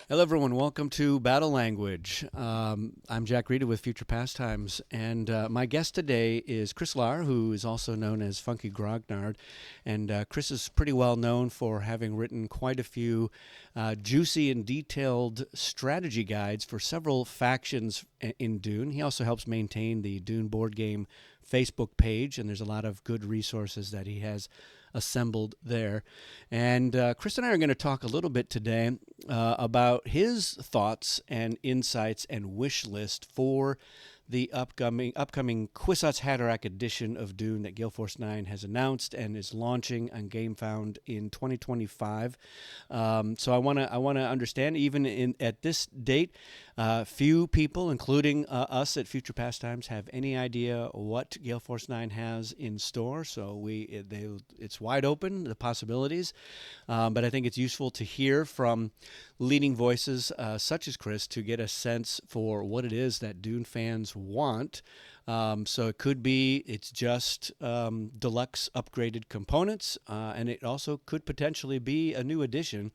Hello, everyone. Welcome to Battle Language. I'm Jack Rita with Future Pastimes, and my guest today is Chris Larr, who is also known as Funky Grognard. And Chris is pretty well known for having written quite a few juicy and detailed strategy guides for several factions in Dune. He also helps maintain the Dune board game Facebook page, and there's a lot of good resources that he has assembled there. And Chris and I are going to talk a little bit today about his thoughts and insights and wish list for the upcoming Kwisatz Haderach edition of Dune that Gale Force 9 has announced and is launching on GameFound in 2025. So I want to understand, even at this date, few people, including us at Future Pastimes, have any idea what Gale Force 9 has in store. So it's wide open, the possibilities. But I think it's useful to hear from leading voices such as Chris to get a sense for what it is that Dune fans want. So it could be it's just deluxe upgraded components, and it also could potentially be a new edition.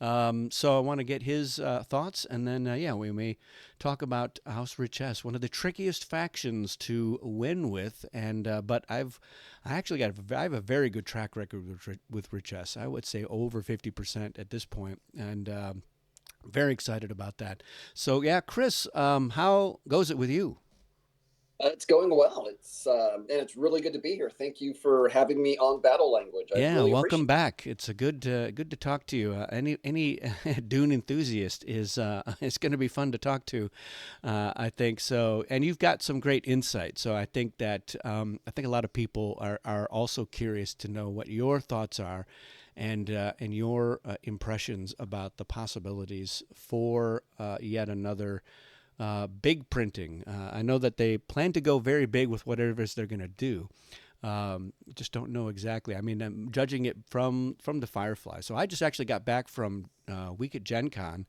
So I want to get his thoughts, and then we may talk about House Richese, one of the trickiest factions to win with. And but I have a very good track record with Richese. I would say over 50% at this point, and very excited about that. So yeah, Chris, how goes it with you? It's going well. And it's really good to be here. Thank you for having me on Battle Language. I Yeah, really welcome appreciate back. It's a good to talk to you. Any Dune enthusiast is it's going to be fun to talk to. I think so, and you've got some great insight. So I think that I think a lot of people are also curious to know what your thoughts are, and your impressions about the possibilities for yet another big printing. I know that they plan to go very big with whatever it is they're going to do. Just don't know exactly. I mean, I'm judging it from the Firefly. So I just actually got back from a week at Gen Con.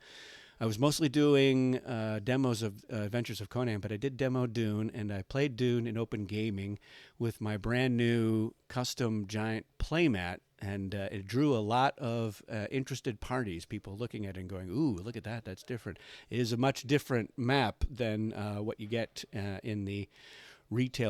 I was mostly doing demos of Adventures of Conan, but I did demo Dune, and I played Dune in open gaming with my brand new custom giant playmat, and it drew a lot of interested parties, people looking at it and going, ooh, look at that, that's different. It is a much different map than what you get in the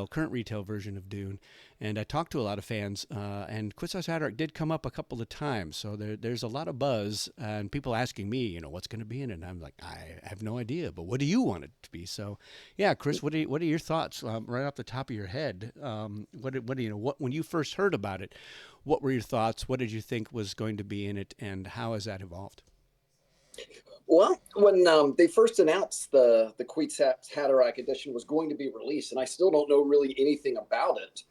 current retail version of Dune. And I talked to a lot of fans, and Kwisatz Haderach did come up a couple of times. So there's a lot of buzz, and people asking me, what's going to be in it. And I'm like, I have no idea, but what do you want it to be? So, yeah, Chris, what are your thoughts right off the top of your head? What when you first heard about it, what were your thoughts? What did you think was going to be in it, and how has that evolved? Well, when they first announced the Kwisatz Haderach edition was going to be released, and I still don't know really anything about it,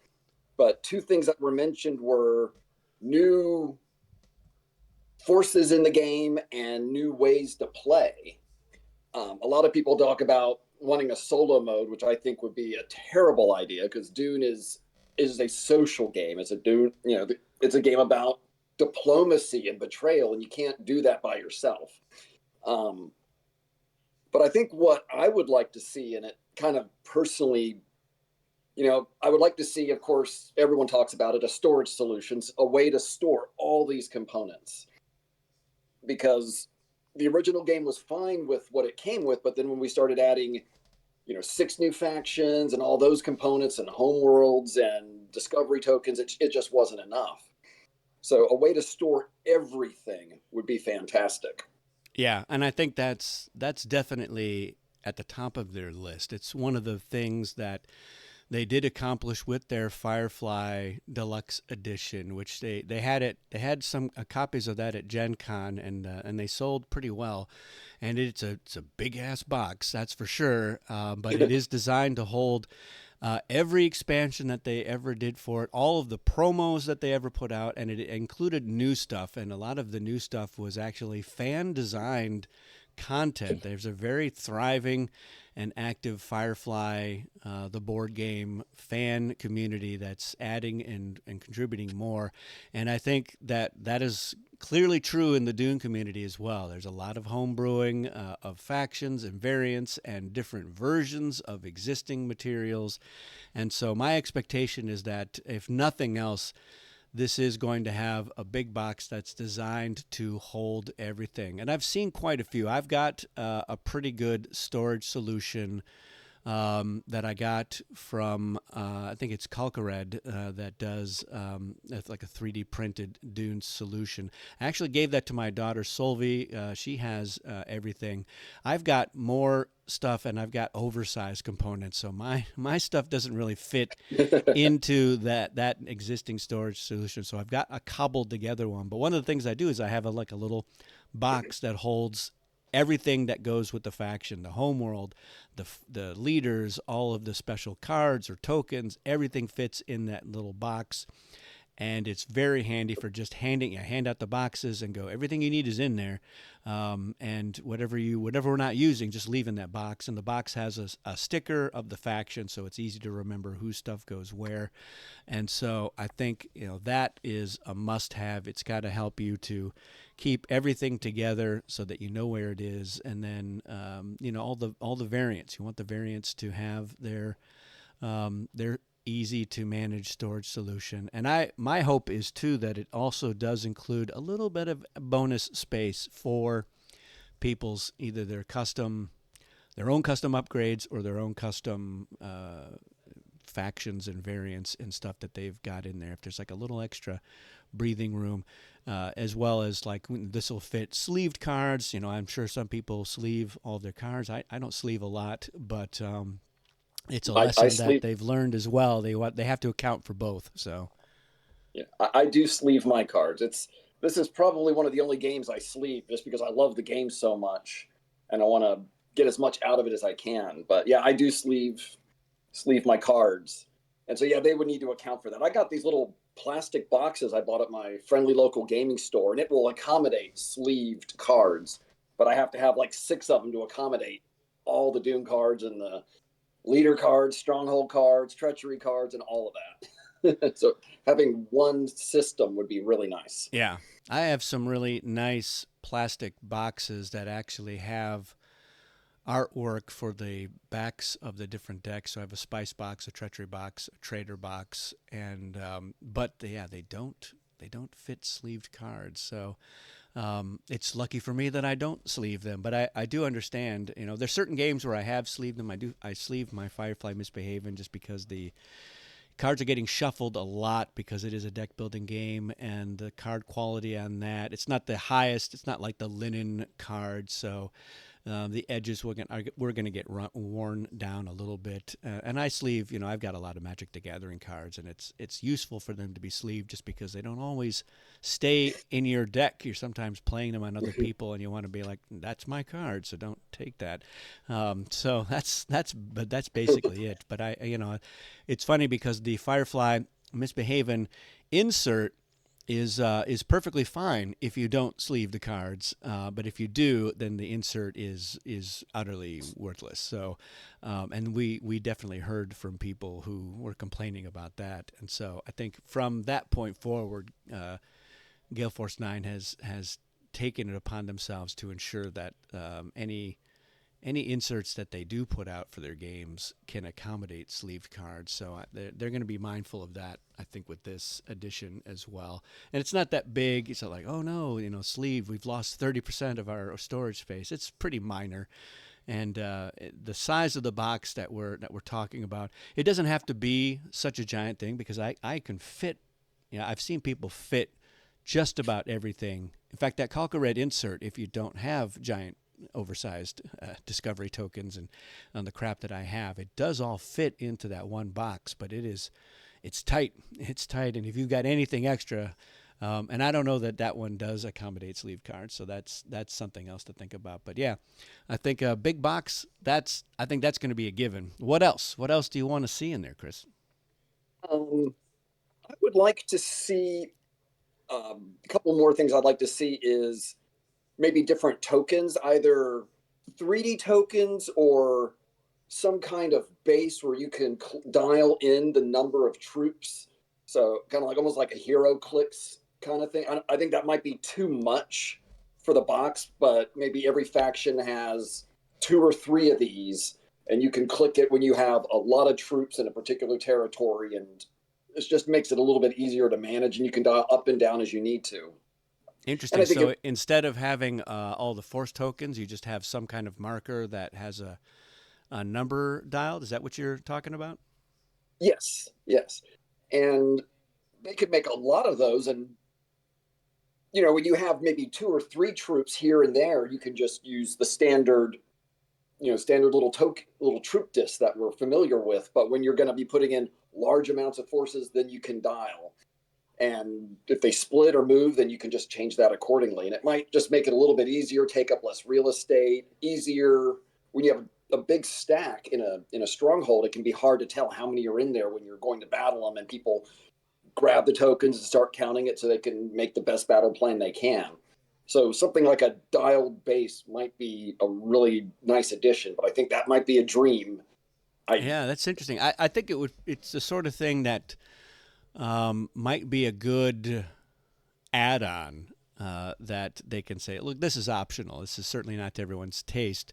but two things that were mentioned were new forces in the game and new ways to play. A lot of people talk about wanting a solo mode, which I think would be a terrible idea because Dune is a social game. It's a game about diplomacy and betrayal, and you can't do that by yourself. Um, but I think what I would like to see in it, kind of personally, I would like to see, of course, everyone talks about it, a storage solutions, a way to store all these components. Because the original game was fine with what it came with, but then when we started adding, six new factions and all those components and home worlds and discovery tokens, it just wasn't enough. So a way to store everything would be fantastic. Yeah, and I think that's definitely at the top of their list. It's one of the things that they did accomplish with their Firefly Deluxe Edition, which they had some copies of that at Gen Con, and they sold pretty well. And it's a big ass box, that's for sure. But it is designed to hold every expansion that they ever did for it, all of the promos that they ever put out, and it included new stuff. And a lot of the new stuff was actually fan designed content. There's a very thriving and active Firefly, the board game fan community that's adding and contributing more. And I think that is clearly true in the Dune community as well. There's a lot of homebrewing of factions and variants and different versions of existing materials. And so my expectation is that if nothing else, this is going to have a big box that's designed to hold everything. And I've seen quite a few. I've got a pretty good storage solution that I got from I think it's Calcared that does it's like a 3D printed Dune solution. I actually gave that to my daughter Solvi. She has everything. I've got more stuff and I've got oversized components, so my stuff doesn't really fit into that existing storage solution. So I've got a cobbled together one. But one of the things I do is I have like a little box that holds everything that goes with the faction, the homeworld, the leaders, all of the special cards or tokens, everything fits in that little box. And it's very handy for just hand out the boxes and go, everything you need is in there. And whatever we're not using, just leave in that box. And the box has a sticker of the faction, so it's easy to remember whose stuff goes where. And so I think, that is a must-have. It's got to help you to keep everything together so that you know where it is. And then, all the variants. You want the variants to have their easy to manage storage solution. And my hope is too that it also does include a little bit of bonus space for people's either their own custom upgrades or their own custom factions and variants and stuff that they've got in there. If there's like a little extra breathing room, as well as like this will fit sleeved cards. I'm sure some people sleeve all their cards. I don't sleeve a lot, but it's a lesson that they've learned as well. They have to account for both. So, yeah, I do sleeve my cards. This is probably one of the only games I sleeve just because I love the game so much and I want to get as much out of it as I can. But yeah, I do sleeve my cards, and so yeah, they would need to account for that. I got these little plastic boxes I bought at my friendly local gaming store, and it will accommodate sleeved cards, but I have to have like 6 of them to accommodate all the Dune cards and the leader cards, stronghold cards, treachery cards, and all of that. So having one system would be really nice. Yeah. I have some really nice plastic boxes that actually have artwork for the backs of the different decks. So I have a spice box, a treachery box, a trader box, and they don't fit sleeved cards. So it's lucky for me that I don't sleeve them, but I do understand. There's certain games where I have sleeved them. I sleeve my Firefly Misbehaving just because the cards are getting shuffled a lot because it is a deck building game, and the card quality on that, it's not the highest. It's not like the linen cards, so the edges we're going to get worn down a little bit. And I sleeve, I've got a lot of Magic the Gathering cards, and it's useful for them to be sleeved just because they don't always stay in your deck. You're sometimes playing them on other people, and you want to be like, that's my card, so don't take that. So that's basically it. But it's funny because the Firefly Misbehaving insert is perfectly fine if you don't sleeve the cards, but if you do, then the insert is utterly worthless. So, and we definitely heard from people who were complaining about that, and so I think from that point forward, Gale Force 9 has taken it upon themselves to ensure that any inserts that they do put out for their games can accommodate sleeved cards. So they're going to be mindful of that, I think, with this edition as well. And it's not that big. It's not like, oh no, sleeve, we've lost 30% of our storage space. It's pretty minor. And the size of the box that we're talking about, it doesn't have to be such a giant thing because I can fit. I've seen people fit just about everything. In fact, that Calcared insert, if you don't have giant oversized discovery tokens and on the crap that I have, it does all fit into that one box, but it's tight. It's tight, and if you've got anything extra, and I don't know that one does accommodate sleeve cards, so that's something else to think about. But yeah, I think a big box. I think that's going to be a given. What else? What else do you want to see in there, Chris? I would like to see a couple more things. I'd like to see is maybe different tokens, either 3D tokens or some kind of base where you can dial in the number of troops. So kind of like almost like a hero clicks kind of thing. I think that might be too much for the box, but maybe every faction has 2 or 3 of these, and you can click it when you have a lot of troops in a particular territory and It just makes it a little bit easier to manage, and you can dial up and down as you need to. And Interesting. I think So instead of having all the force tokens, you just have some kind of marker that has a number dialed. Is that what you're talking about? yes, yes. And they could make a lot of those. And, when you have maybe two or three troops here and there, you can just use the standard, standard little troop discs that we're familiar with. But when you're going to be putting in large amounts of forces, then you can dial. And if they split or move, then you can just change that accordingly. And it might just make it a little bit easier, take up less real estate, easier. When you have a big stack in a stronghold, it can be hard to tell how many are in there when you're going to battle them, and people grab the tokens and start counting it so they can make the best battle plan they can. So something like a dialed base might be a really nice addition, but I think that might be a dream. I Yeah, that's interesting. I think it would. It's the sort of thing that might be a good add-on that they can say, look, this is optional. This is certainly not to everyone's taste.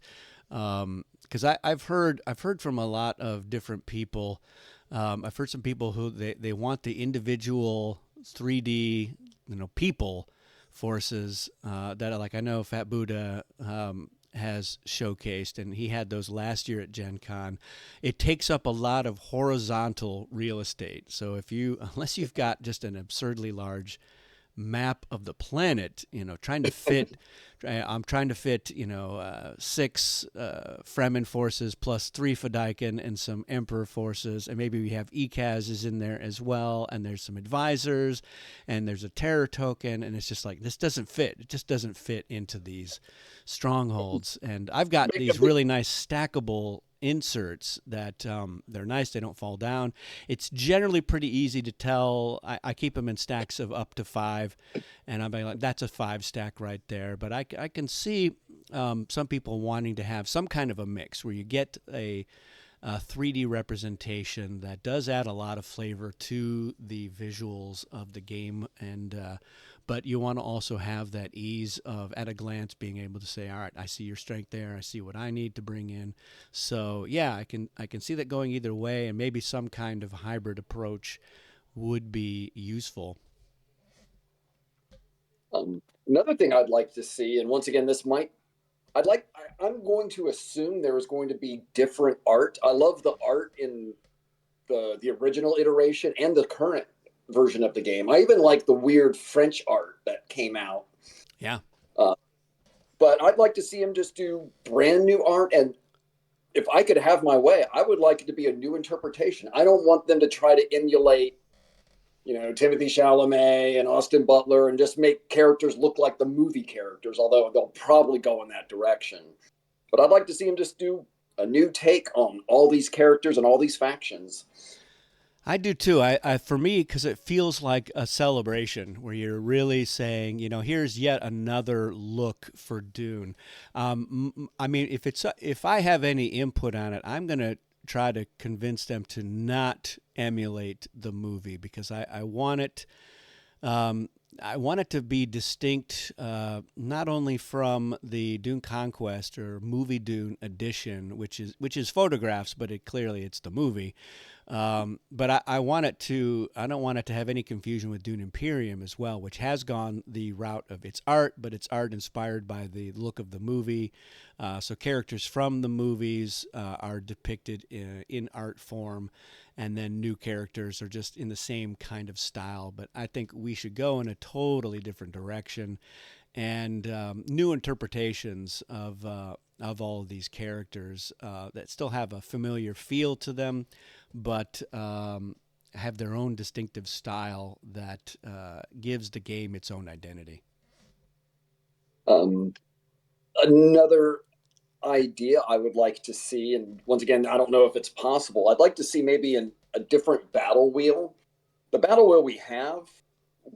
Because I've heard from a lot of different people. I've heard some people who they want the individual 3D people forces that are like, I know Fat Buddha has showcased, and he had those last year at Gen Con. It takes up a lot of horizontal real estate. So unless you've got just an absurdly large map of the planet, trying to fit. I'm trying to fit, six Fremen forces plus three Fedaykin and some Emperor forces, and maybe we have ECAS in there as well, and there's some advisors, and there's a terror token, and it's just like this doesn't fit. It just doesn't fit into these strongholds. And I've got make a these big really nice stackable inserts that they're nice, they don't fall down. It's generally pretty easy to tell. I keep them in stacks of up to 5, and I'm like, that's a 5 stack right there. But I can see some people wanting to have some kind of a mix where you get a 3D representation that does add a lot of flavor to the visuals of the game, and but you want to also have that ease of, at a glance, being able to say, all right, I see your strength there, I see what I need to bring in. So yeah, I can see that going either way, and maybe some kind of hybrid approach would be useful. Another thing I'd like to see, and once again, this might I'm going to assume there is going to be different art. I love the art in the original iteration and the current version of the game. I even like the weird French art that came out. Yeah. Uh, but I'd like to see him just do brand new art. And if I could have my way, I would like it to be a new interpretation. I don't want them to try to emulate, Timothy Chalamet and Austin Butler and just make characters look like the movie characters, although they'll probably go in that direction. But I'd like to see him just do a new take on all these characters and all these factions. I do too. I for me, because it feels like a celebration where you're really saying, here's yet another look for Dune. I mean, if I have any input on it, I'm gonna try to convince them to not emulate the movie, because I want it. I want it to be distinct, not only from the Dune Conquest or movie Dune edition, which is photographs, but it's the movie. But I want it to. I don't want it to have any confusion with Dune Imperium as well, which has gone the route of its art, but it's art inspired by the look of the movie. So characters from the movies are depicted in art form, and then new characters are just in the same kind of style. But I think we should go in a totally different direction, and new interpretations of all of these characters that still have a familiar feel to them, but have their own distinctive style that gives the game its own identity. Um, Another idea I would like to see, and once again, I don't know if it's possible. I'd like to see maybe a different battle wheel. The battle wheel we have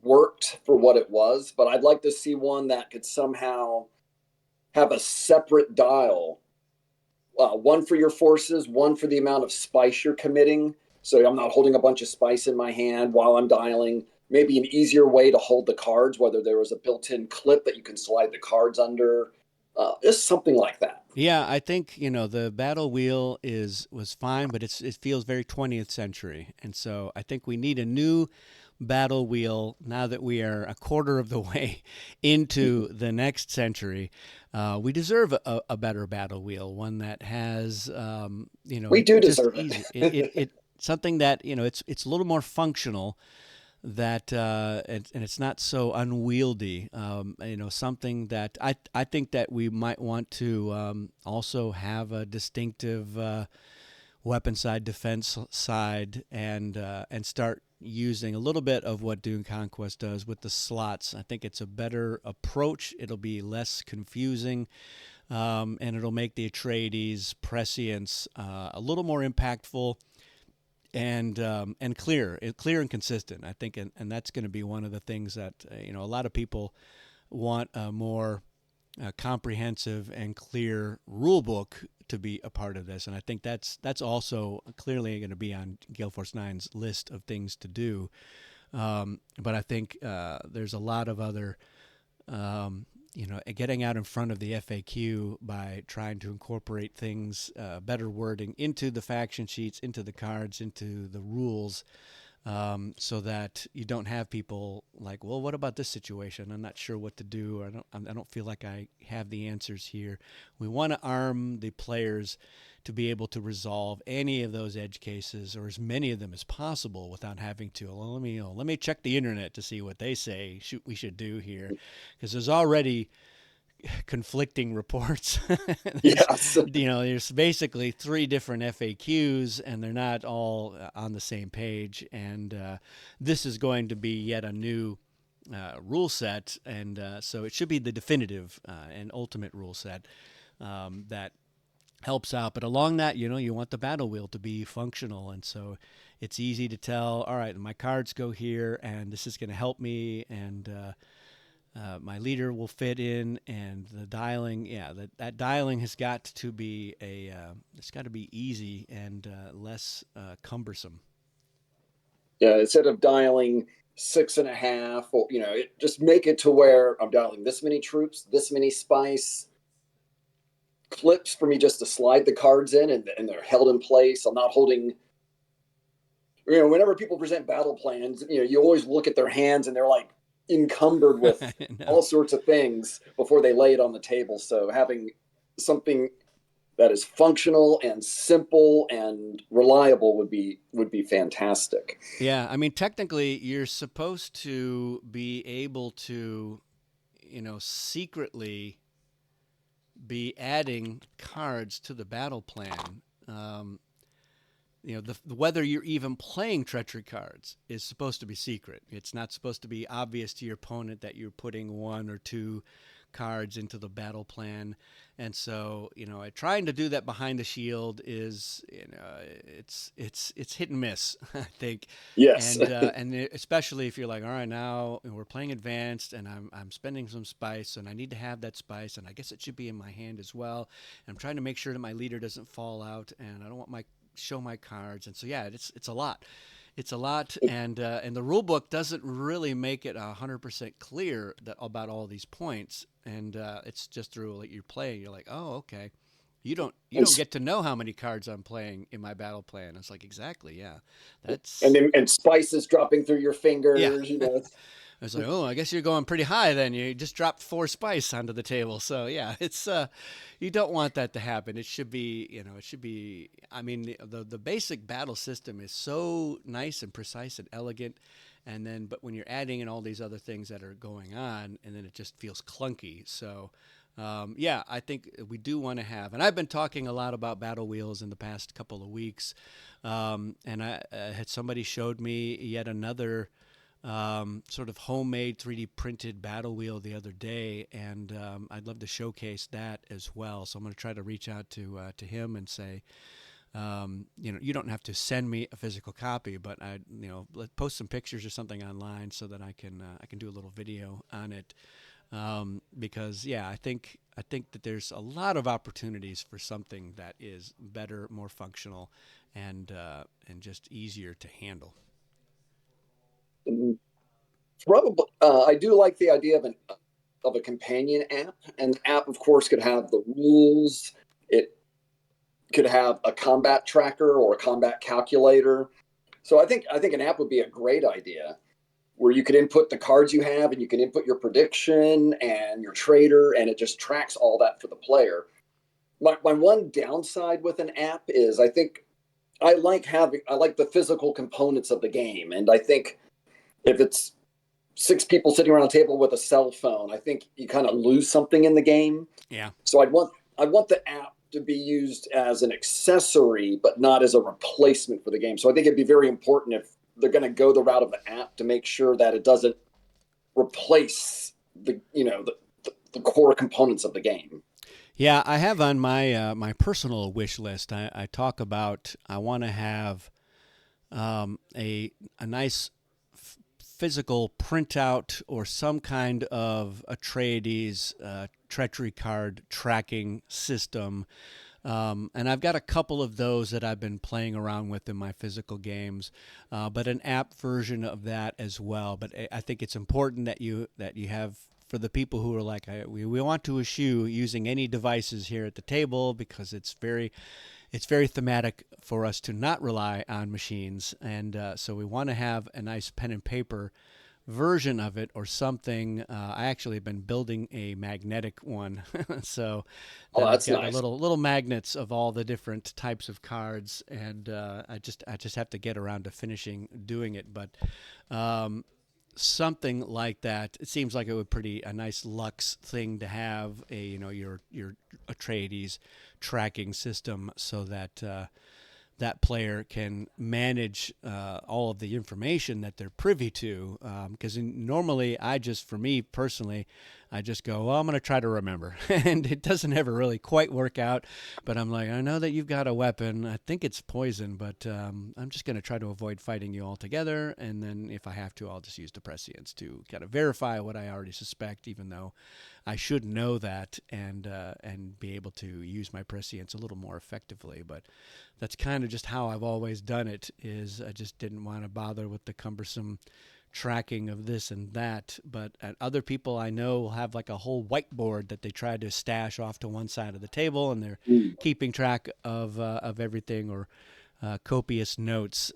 worked for what it was, but I'd like to see one that could somehow have a separate dial, one for your forces, one for the amount of spice you're committing. So I'm not holding a bunch of spice in my hand while I'm dialing. Maybe an easier way to hold the cards, whether there was a built-in clip that you can slide the cards under, just something like that. Yeah, I think the battle wheel is was fine, but it feels very 20th century, and so I think we need a new battle wheel now that we are a quarter of the way into the next century. We deserve a better battle wheel, one that has We do just deserve easy. it. It something that it's a little more functional that and it's not so unwieldy. Something that I think that we might want to also have a distinctive weapon side, defense side, and start using a little bit of what Dune Conquest does with the slots. I think it's a better approach. It'll be less confusing. And it'll make the Atreides prescience a little more impactful and clear and consistent. I think, and that's going to be one of the things that a lot of people want a more comprehensive and clear rule book to be a part of this. And I think that's also clearly going to be on Gale Force Nine's list of things to do. But I think there's a lot of other getting out in front of the FAQ by trying to incorporate things, better wording into the faction sheets, into the cards, into the rules, so that you don't have people like, well, what about this situation? I'm not sure what to do. I don't feel like I have the answers here. We want to arm the players to be able to resolve any of those edge cases or as many of them as possible without having to, well, let me check the internet to see what they say we should do here, because there's already conflicting reports. Yes. There's basically three different FAQs, and they're not all on the same page. And this is going to be yet a new rule set, and so it should be the definitive and ultimate rule set that helps out. But along that, you want the battle wheel to be functional, and so it's easy to tell. All right, my cards go here, and this is going to help me, and my leader will fit in, and the dialing, yeah, that dialing has got to be it's got to be easy and less cumbersome. Yeah, instead of dialing 6.5, or just make it to where I'm dialing this many troops, this many spice clips for me just to slide the cards in, and they're held in place. I'm not holding. Whenever people present battle plans, you always look at their hands and they're like encumbered with No. all sorts of things before they lay it on the table. So having something that is functional and simple and reliable would be fantastic. Yeah, I mean, technically, you're supposed to be able to, secretly be adding cards to the battle plan. Um, whether you're even playing treachery cards is supposed to be secret. It's not supposed to be obvious to your opponent that you're putting one or two cards into the battle plan. And so, trying to do that behind the shield is, it's hit and miss, I think. Yes. And especially if you're like, all right, now we're playing advanced, and I'm spending some spice, and I need to have that spice, and I guess it should be in my hand as well. And I'm trying to make sure that my leader doesn't fall out, and I don't want my show my cards. And so, yeah, it's a lot. It's a lot, and the rule book doesn't really make it 100% clear about all these points. And it's just through like you're playing. You're like, oh, okay. You don't get to know how many cards I'm playing in my battle plan. It's like, exactly, yeah. That's and spices dropping through your yeah. fingers. I was like, oh, I guess you're going pretty high then. You just dropped 4 spice onto the table. So yeah, it's you don't want that to happen. It should be, it should be. I mean, the basic battle system is so nice and precise and elegant, and then but when you're adding in all these other things that are going on, and then it just feels clunky. So. Yeah, I think we do want to have, and I've been talking a lot about battle wheels in the past couple of weeks, and I had somebody showed me yet another sort of homemade 3D printed battle wheel the other day, and I'd love to showcase that as well. So I'm going to try to reach out to him and say, you don't have to send me a physical copy, but post some pictures or something online so that I can do a little video on it. Because yeah, I think that there's a lot of opportunities for something that is better, more functional, and just easier to handle. Probably, I do like the idea of a companion app, and the app, of course, could have the rules, It could have a combat tracker or a combat calculator. So I think an app would be a great idea where you could input the cards you have and you can input your prediction and your trader, and it just tracks all that for the player. My one downside with an app is I think I like the physical components of the game. And I think if it's six people sitting around a table with a cell phone, I think you kind of lose something in the game. Yeah. So I want the app to be used as an accessory, but not as a replacement for the game. So I think it'd be very important if they're going to go the route of the app to make sure that it doesn't replace the core components of the game. Yeah, I have on my my personal wish list. I talk about I want to have a nice physical printout or some kind of Atreides treachery card tracking system. And I've got a couple of those that I've been playing around with in my physical games, but an app version of that as well. But I think it's important that you have for the people who are like, we want to eschew using any devices here at the table because it's very thematic for us to not rely on machines, and so we want to have a nice pen and paper version of it or something. I actually have been building a magnetic one, so Oh, that I've that's got a nice. little magnets of all the different types of cards, and I just have to get around to finishing doing it, but. Something like that. It seems like it would pretty a nice Lux thing to have a your Atreides tracking system so that that player can manage all of the information that they're privy to. Because normally, for me personally, I just go, well, I'm going to try to remember. And it doesn't ever really quite work out. But I'm like, I know that you've got a weapon. I think it's poison, but I'm just going to try to avoid fighting you altogether. And then if I have to, I'll just use the prescience to kind of verify what I already suspect, even though I should know that and be able to use my prescience a little more effectively. But that's kind of just how I've always done it. Is I just didn't want to bother with the cumbersome tracking of this and that. But other people I know will have like a whole whiteboard that they try to stash off to one side of the table, and they're Mm. keeping track of everything, or copious notes,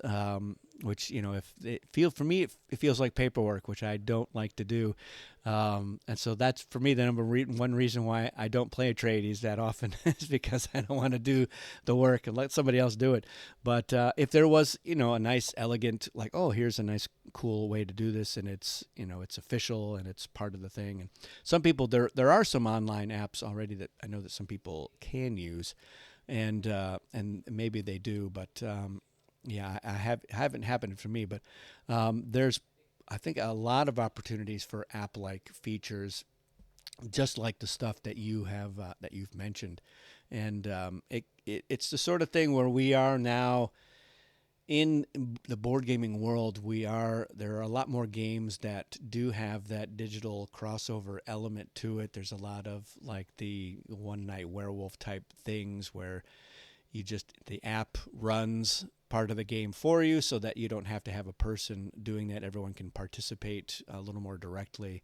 which if it feel for me, it feels like paperwork, which I don't like to do, and so that's for me the one reason why I don't play Atreides that often is because I don't want to do the work and let somebody else do it. But if there was a nice elegant, like, oh, here's a nice cool way to do this, and it's official and it's part of the thing, and some people there are some online apps already that I know that some people can use, and maybe they do, but yeah, haven't happened for me. But there's I think a lot of opportunities for app-like features, just like the stuff that you've mentioned, and it's the sort of thing where we are now in the board gaming world. There are a lot more games that do have that digital crossover element to it. There's a lot of like the one night werewolf type things where the app runs part of the game for you so that you don't have to have a person doing that. Everyone can participate a little more directly,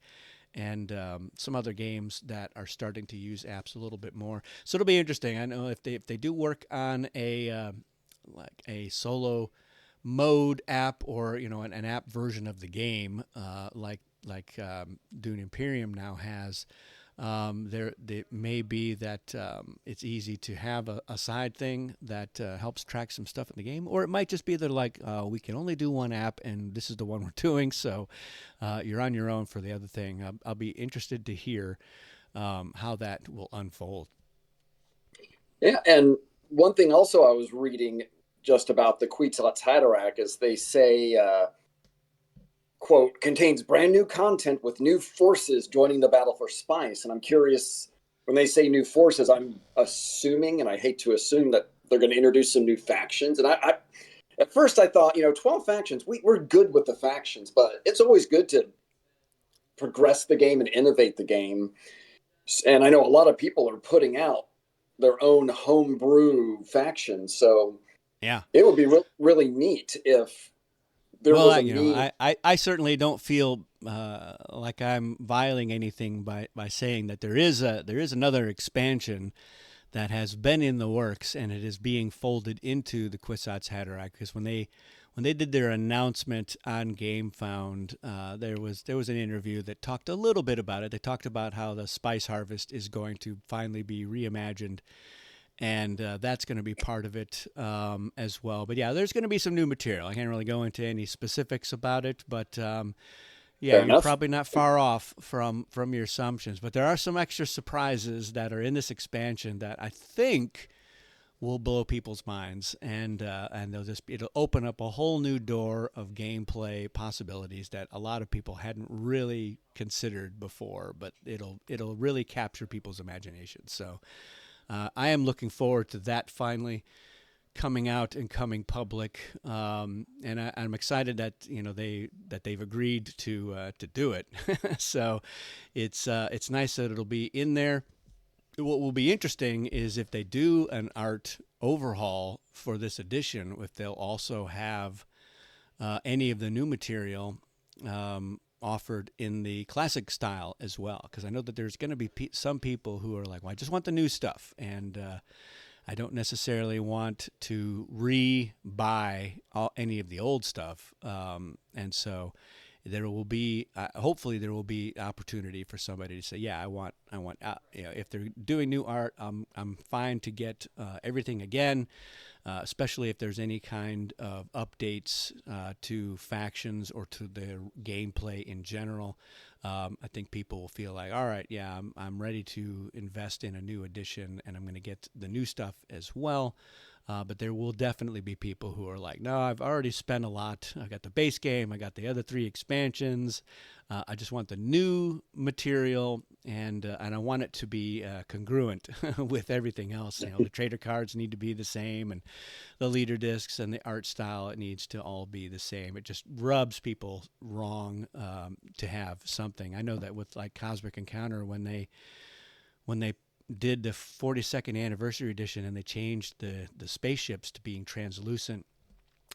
and some other games that are starting to use apps a little bit more. So it'll be interesting. I know if they do work on a like a solo mode app, or an app version of the game, like Dune Imperium now has. There may be that it's easy to have a side thing that helps track some stuff in the game, or it might just be that like we can only do one app and this is the one we're doing, so you're on your own for the other thing. I'll be interested to hear how that will unfold. Yeah, and one thing also I was reading just about the Kwisatz Haderach is they say, quote, contains brand new content with new forces joining the battle for spice. And I'm curious, when they say new forces, I'm assuming, and I hate to assume, that they're going to introduce some new factions. And I at first I thought, 12 factions, we're good with the factions, but it's always good to progress the game and innovate the game. And I know a lot of people are putting out their own homebrew factions. So Yeah. it would be really neat if there Well, was a means. I certainly don't feel like I'm violating anything by saying that there is another expansion that has been in the works, and it is being folded into the Kwisatz Haderach. Because when they did their announcement on GameFound, there was an interview that talked a little bit about it. They talked about how the Spice Harvest is going to finally be reimagined, and that's going to be part of it as well. But yeah, there's going to be some new material. I can't really go into any specifics about it, but yeah, Fair you're enough. probably not far off from your assumptions. But there are some extra surprises that are in this expansion that I think will blow people's minds, and it'll open up a whole new door of gameplay possibilities that a lot of people hadn't really considered before. But it'll really capture people's imaginations. So I am looking forward to that finally coming out and coming public, and I'm excited that they've agreed to do it. So it's nice that it'll be in there. What will be interesting is if they do an art overhaul for this edition, if they'll also have any of the new material offered in the classic style as well. Because I know that there's going to be some people who are like, well, I just want the new stuff, and I don't necessarily want to re-buy any of the old stuff. And so there will be, hopefully there will be opportunity for somebody to say, yeah, I want, if they're doing new art, I'm fine to get everything again, especially if there's any kind of updates to factions or to the gameplay in general. I think people will feel like, all right, yeah, I'm ready to invest in a new edition, and I'm going to get the new stuff as well. But there will definitely be people who are like, no, I've already spent a lot. I got the base game. I got the other 3 expansions. I just want the new material, and I want it to be congruent with everything else. The trader cards need to be the same, and the leader discs and the art style, it needs to all be the same. It just rubs people wrong to have something. I know that with like Cosmic Encounter, when they did the 42nd anniversary edition and they changed the spaceships to being translucent,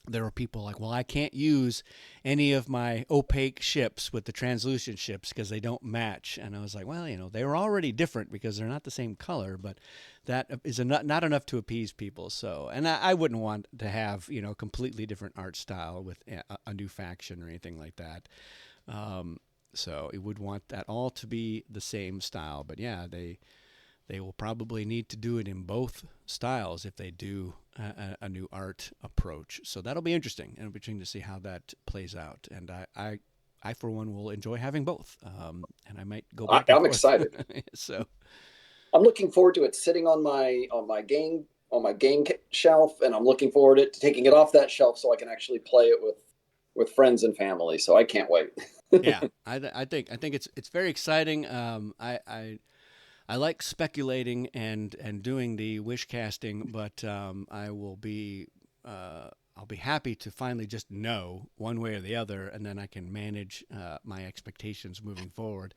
there were people like, well, I can't use any of my opaque ships with the translucent ships because they don't match. And I was like, well, they were already different because they're not the same color, but that is not enough to appease people. So, and I wouldn't want to have, completely different art style with a new faction or anything like that. So it would want that all to be the same style. But yeah, they will probably need to do it in both styles if they do a new art approach. So that'll be interesting. It'll be interesting to see how that plays out. And I for one, will enjoy having both. And I might go back and I'm forth. excited. So I'm looking forward to it sitting on my game shelf, and I'm looking forward to taking it off that shelf so I can actually play it with friends and family. So I can't wait. yeah, I think it's very exciting. I like speculating and doing the wish casting, but I'll be happy to finally just know one way or the other, and then I can manage my expectations moving forward.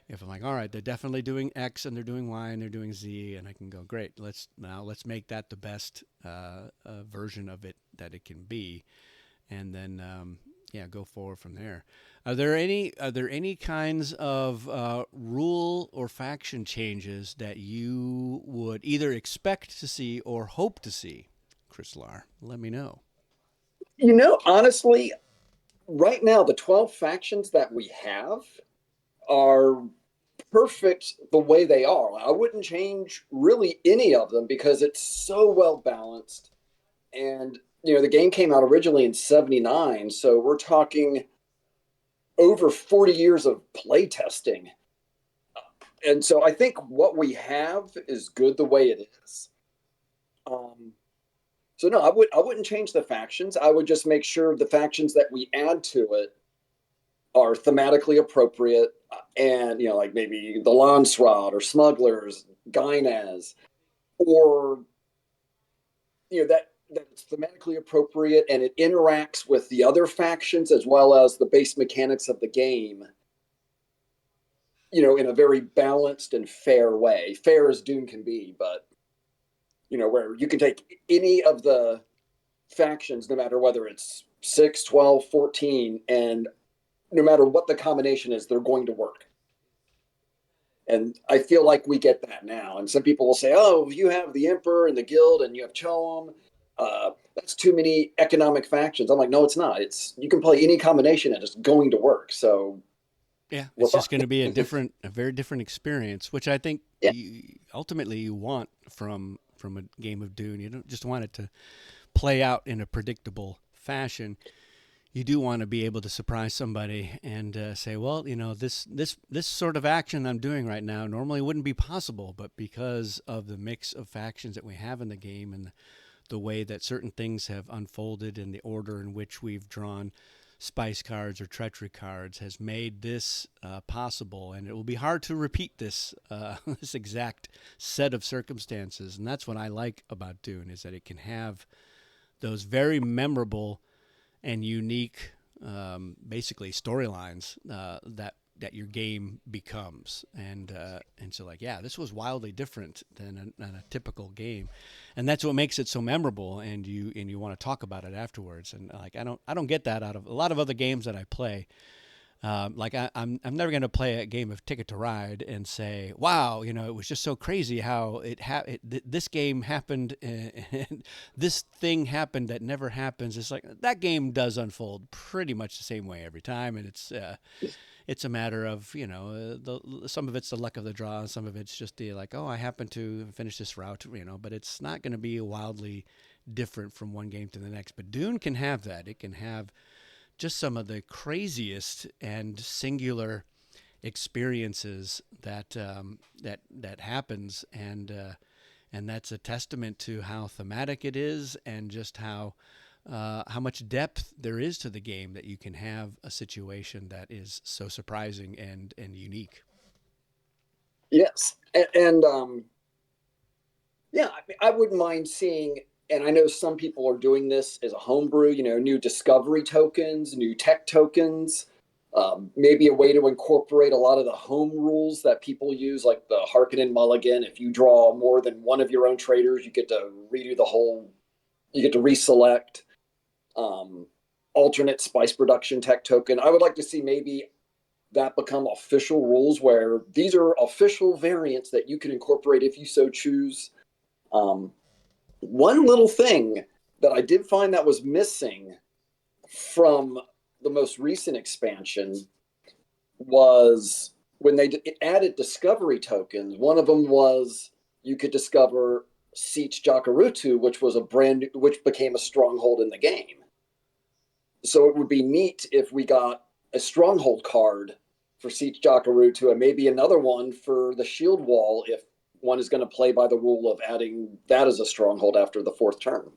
If I'm like, all right, they're definitely doing X and they're doing Y and they're doing Z, and I can go, great, let's make that the best version of it that it can be, and then go forward from there. Are there any kinds of rule or faction changes that you would either expect to see or hope to see, Chris Larr? Let me know. Honestly, right now the 12 factions that we have are perfect the way they are. I wouldn't change really any of them because it's so well balanced. And the game came out originally in 79, so we're talking over 40 years of play testing. And so I think what we have is good the way it is. So no, I wouldn't change the factions. I would just make sure the factions that we add to it are thematically appropriate, and like maybe the Landsraad or Smugglers, Gynaz, or that it's thematically appropriate and it interacts with the other factions as well as the base mechanics of the game, in a very balanced and fair way. Fair as Dune can be, but where you can take any of the factions, no matter whether it's 6, 12, 14, and no matter what the combination is, they're going to work. And I feel like we get that now. And some people will say, "Oh, you have the Emperor and the Guild, and you have Choem. That's too many economic factions." I'm like, "No, it's not. It's you can play any combination, and it's going to work." So Yeah, we're it's fine. just going to be a very different experience, which I think Yeah. ultimately you want from a game of Dune. You don't just want it to play out in a predictable fashion. You do want to be able to surprise somebody and say, well, this sort of action I'm doing right now normally wouldn't be possible, but because of the mix of factions that we have in the game and the way that certain things have unfolded and the order in which we've drawn spice cards or treachery cards has made this possible, and it will be hard to repeat this this exact set of circumstances. And that's what I like about Dune, is that it can have those very memorable and unique, basically storylines that your game becomes, and so like, yeah, this was wildly different than a typical game, and that's what makes it so memorable. And you want to talk about it afterwards. And like, I don't get that out of a lot of other games that I play. Like I'm never going to play a game of Ticket to Ride and say, "Wow, it was just so crazy how this game happened, and this thing happened that never happens." It's like that game does unfold pretty much the same way every time, and it's a matter of some of it's the luck of the draw, and some of it's just the like, oh, I happen to finish this route, but it's not going to be wildly different from one game to the next. But Dune can have that. It can have just some of the craziest and singular experiences that happens, and that's a testament to how thematic it is, and just how much depth there is to the game, that you can have a situation that is so surprising and unique. Yes. And yeah, I mean, I wouldn't mind seeing, and I know some people are doing this as a homebrew, new discovery tokens, new tech tokens, maybe a way to incorporate a lot of the home rules that people use, like the Harkonnen Mulligan. If you draw more than one of your own traders, you get to redo the whole, you get to reselect. Um, Alternate spice production tech token. I would like to see maybe that become official rules, where these are official variants that you can incorporate if you so choose. Um, One little thing that I did find that was missing from the most recent expansion was when they added discovery tokens. One of them was you could discover Sietch Jakarutu, which was which became a stronghold in the game. So it would be neat if we got a stronghold card for Sietch Jakarutu, and maybe another one for the shield wall if one is going to play by the rule of adding that as a stronghold after the fourth turn.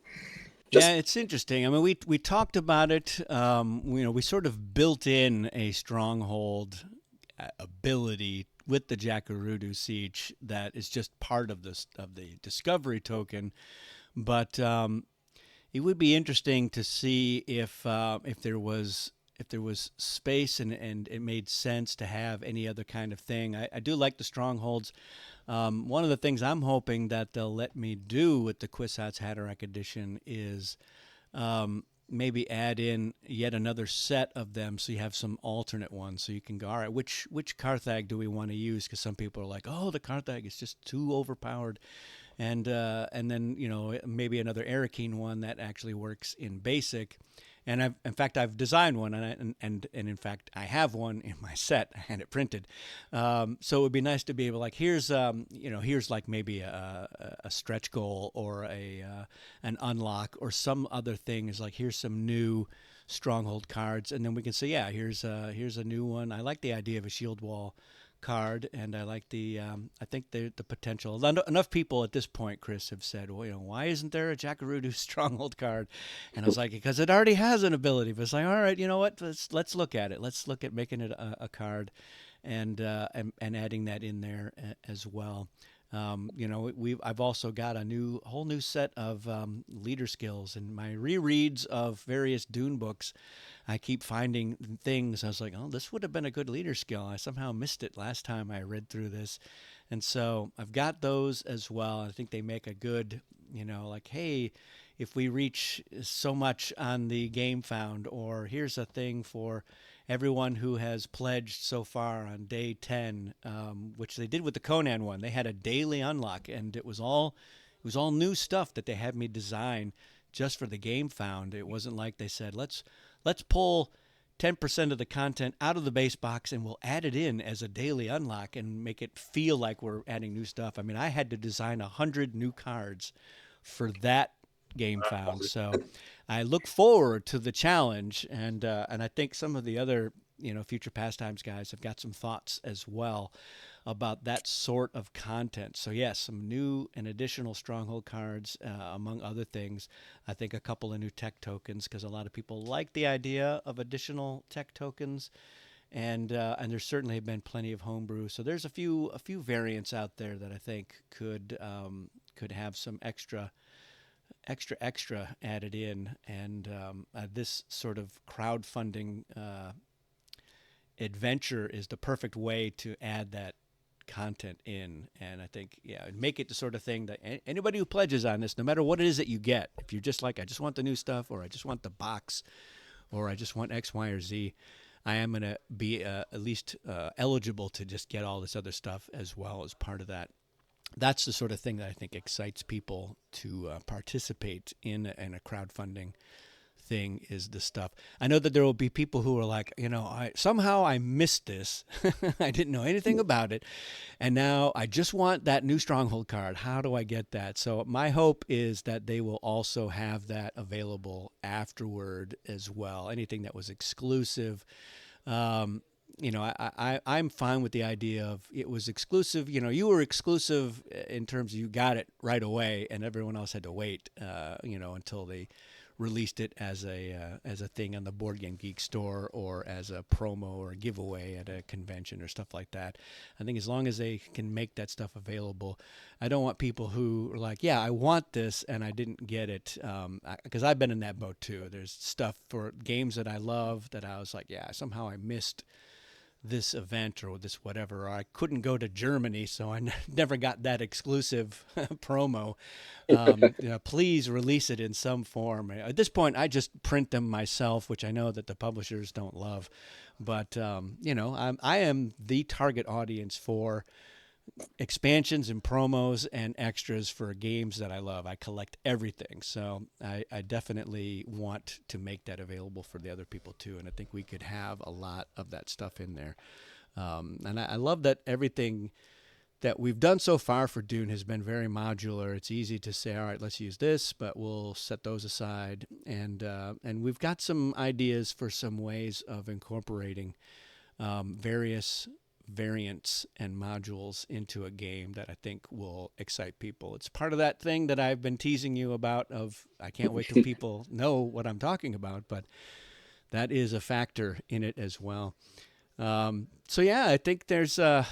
Yeah, Just it's interesting. I mean, we talked about it. We sort of built in a stronghold ability with the Jakarudu Siege that is just part of the discovery token. But it would be interesting to see if there was space, and it made sense to have any other kind of thing. I do like the strongholds. One of the things I'm hoping that they'll let me do with the Kwisatz Haderach edition is maybe add in yet another set of them, so you have some alternate ones, so you can go, all right, which Carthag do we want to use? Because some people are like, oh, the Carthag is just too overpowered, and then maybe another Arakeen one that actually works in basic. And in fact, I've designed one, and in fact, I have one in my set. I had it printed, so it would be nice to be able, like, here's like maybe a stretch goal or an unlock or some other thing. Is like, here's some new stronghold cards, and then we can say, yeah, here's a new one. I like the idea of a shield wall card, and I like I think the potential. Enough people at this point, Chris, have said, well, why isn't there a Jakarudu stronghold card? And I was like, because it already has an ability. But it's like, all right, you know what? Let's look at it. Let's look at making it a card, and adding that in there as well. I've also got a whole new set of leader skills, and my rereads of various Dune books. I keep finding things. I was like, oh, this would have been a good leader skill. I somehow missed it last time I read through this. And so I've got those as well. I think they make a good, like, hey, if we reach so much on the game found, or here's a thing for everyone who has pledged so far on day 10, which they did with the Conan one. They had a daily unlock, and it was all new stuff that they had me design just for the Game Found. It wasn't like they said, let's pull 10% of the content out of the base box and we'll add it in as a daily unlock and make it feel like we're adding new stuff. I mean, I had to design 100 new cards for that Game Found. So I look forward to the challenge, and I think some of the other future pastimes guys have got some thoughts as well about that sort of content. So yes, some new and additional stronghold cards, among other things. I think a couple of new tech tokens because a lot of people like the idea of additional tech tokens, and there certainly have been plenty of homebrew. So there's a few variants out there that I think could have some extra added in, and this sort of crowdfunding adventure is the perfect way to add that content in. And I think, yeah, make it the sort of thing that anybody who pledges on this, no matter what it is that you get, if you're just like, I just want the new stuff, or I just want the box, or I just want X, Y, or Z, I am going to be at least eligible to just get all this other stuff as well as part of that. That's the sort of thing that I think excites people to participate in a crowdfunding thing, is the stuff. I know that there will be people who are like, somehow I missed this. I didn't know anything about it. And now I just want that new Stronghold card. How do I get that? So my hope is that they will also have that available afterward as well. Anything that was exclusive. I'm fine with the idea of it was exclusive. You were exclusive in terms of you got it right away, and everyone else had to wait, until they released it as a thing on the Board Game Geek store, or as a promo or a giveaway at a convention or stuff like that. I think as long as they can make that stuff available, I don't want people who are like, yeah, I want this and I didn't get it, because I've been in that boat too. There's stuff for games that I love that I was like, yeah, somehow I missed this event or this whatever, or I couldn't go to Germany, so I never got that exclusive promo. Please release it in some form. At this point, I just print them myself, which I know that the publishers don't love. But, I am the target audience for expansions and promos and extras for games that I love. I collect everything. So I definitely want to make that available for the other people too. And I think we could have a lot of that stuff in there. And I love that everything that we've done so far for Dune has been very modular. It's easy to say, all right, let's use this, but we'll set those aside. And we've got some ideas for some ways of incorporating various variants and modules into a game that I think will excite people. It's part of that thing that I've been teasing you about of I can't wait till people know what I'm talking about, but that is a factor in it as well. So yeah, I think there's a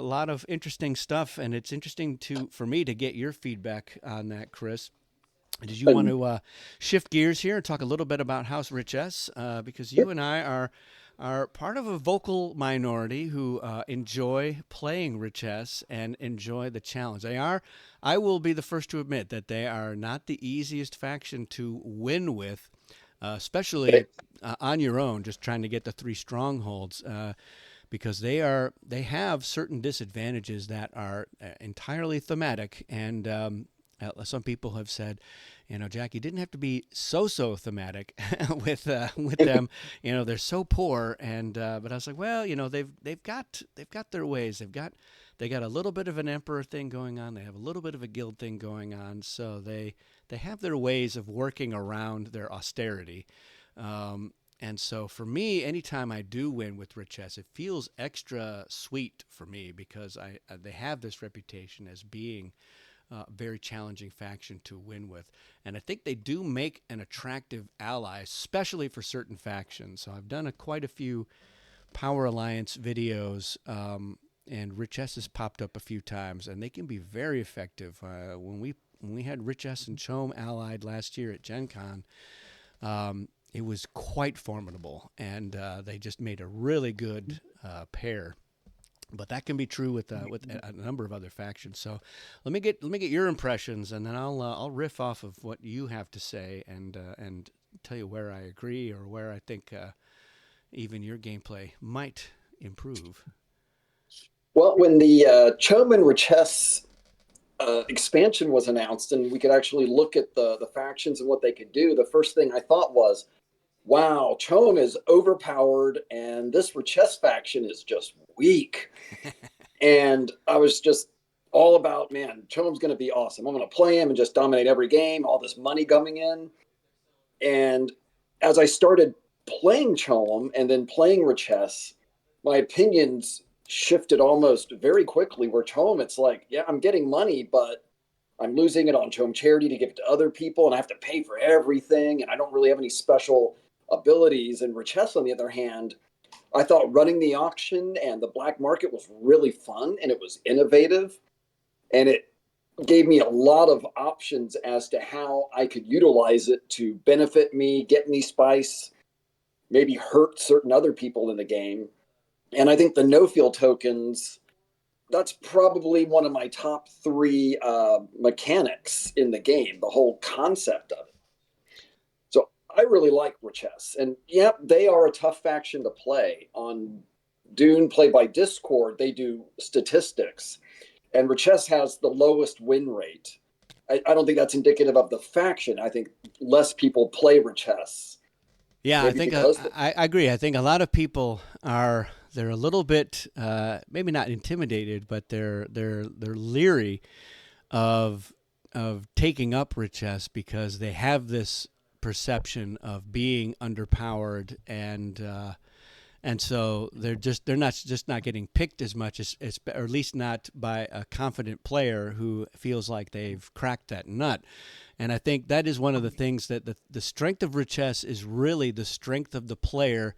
lot of interesting stuff, and it's interesting for me to get your feedback on that, Chris. Did you want to shift gears here and talk a little bit about House Richese? Because you and I are part of a vocal minority who enjoy playing Richese and enjoy the challenge. I will be the first to admit that they are not the easiest faction to win with, especially on your own, just trying to get the 3 strongholds, because they have certain disadvantages that are entirely thematic. And some people have said, Jack, you didn't have to be so thematic with them. They're so poor, and but I was like, well, they've got their ways. They got a little bit of an emperor thing going on. They have a little bit of a guild thing going on. So they have their ways of working around their austerity. And so for me, anytime I do win with Richese, it feels extra sweet for me because they have this reputation as being very challenging faction to win with. And I think they do make an attractive ally, especially for certain factions. So I've done quite a few Power Alliance videos, and Richese has popped up a few times, and they can be very effective. When we had Richese and Chom allied last year at Gen Con, it was quite formidable, and they just made a really good pair. But that can be true with a number of other factions. So let me get your impressions, and then I'll riff off of what you have to say, and tell you where I agree or where I think even your gameplay might improve. Well, when the Chom and Richesse expansion was announced and we could actually look at the factions and what they could do, the first thing I thought was, wow, Chom is overpowered and this Richesse faction is just weak. And I was just all about, man, Chom's going to be awesome. I'm going to play him and just dominate every game, all this money coming in. And as I started playing Chom and then playing Richesse, my opinions shifted almost very quickly. Where Chom, it's like, yeah, I'm getting money, but I'm losing it on Chom charity to give it to other people, and I have to pay for everything, and I don't really have any special abilities. And Richesse, on the other hand, I thought running the auction and the black market was really fun and it was innovative and it gave me a lot of options as to how I could utilize it to benefit me, get me spice, maybe hurt certain other people in the game. And I think the no field tokens, that's probably one of my top three mechanics in the game, the whole concept of it. So I really like Richesse. And yep, they are a tough faction to play. On Dune, play by Discord, they do statistics. And Richesse has the lowest win rate. I don't think that's indicative of the faction. I think less people play Richesse. Yeah, I Maybe think because I agree. I think a lot of people are they're a little bit maybe not intimidated, but they're leery of taking up Richesse because they have this perception of being underpowered and so they're not just not getting picked as much as or at least not by a confident player who feels like they've cracked that nut. And I think that is one of the things that the strength of Richesse is really the strength of the player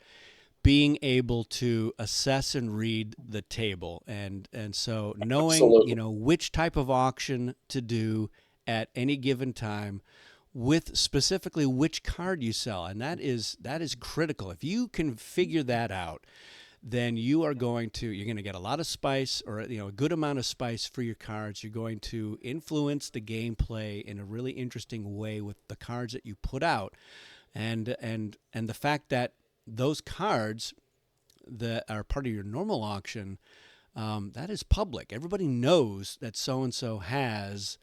being able to assess and read the table and so knowing absolutely. which type of auction to do at any given time with specifically which card you sell, and that is critical. If you can figure that out, then you're going to get a lot of spice or a good amount of spice for your cards. You're going to influence the gameplay in a really interesting way with the cards that you put out, and the fact that those cards that are part of your normal auction, that is public. Everybody knows that so and so has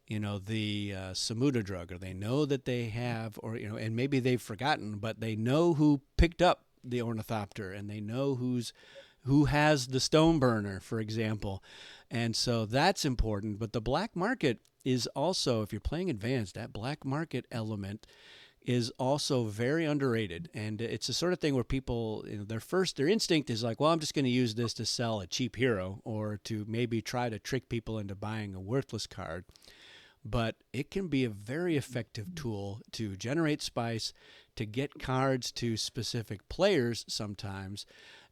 the Samuda drug, or they know that they have, or and maybe they've forgotten, but they know who picked up the ornithopter, and they know who has the stone burner, for example, and so that's important. But the black market is also, if you're playing advanced, that black market element is also very underrated, and it's the sort of thing where people, their instinct is like, well, I'm just going to use this to sell a cheap hero or to maybe try to trick people into buying a worthless card, but it can be a very effective tool to generate spice, to get cards to specific players sometimes,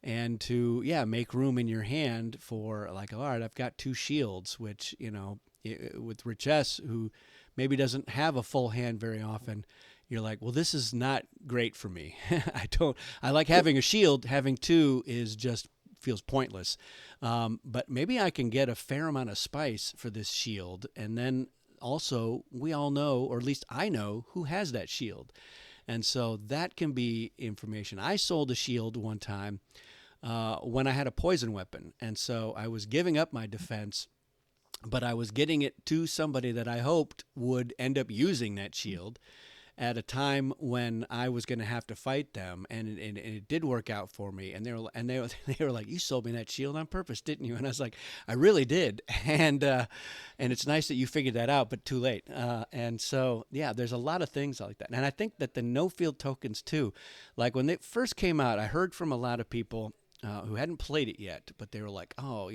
and to make room in your hand for, like, all right, I've got two shields, which with Richesse, who maybe doesn't have a full hand very often, you're like, well, this is not great for me. I like having a shield. Having two is just feels pointless. But maybe I can get a fair amount of spice for this shield, and then also we all know, or at least I know, who has that shield. And so that can be information. I sold a shield one time when I had a poison weapon, and so I was giving up my defense, but I was getting it to somebody that I hoped would end up using that shield at a time when I was going to have to fight them, and it did work out for me. And they were like, "You sold me that shield on purpose, didn't you?" And I was like, "I really did." And it's nice that you figured that out, but too late. And so there's a lot of things like that. And I think that the no field tokens too, like when they first came out, I heard from a lot of people who hadn't played it yet, but they were like, "Oh,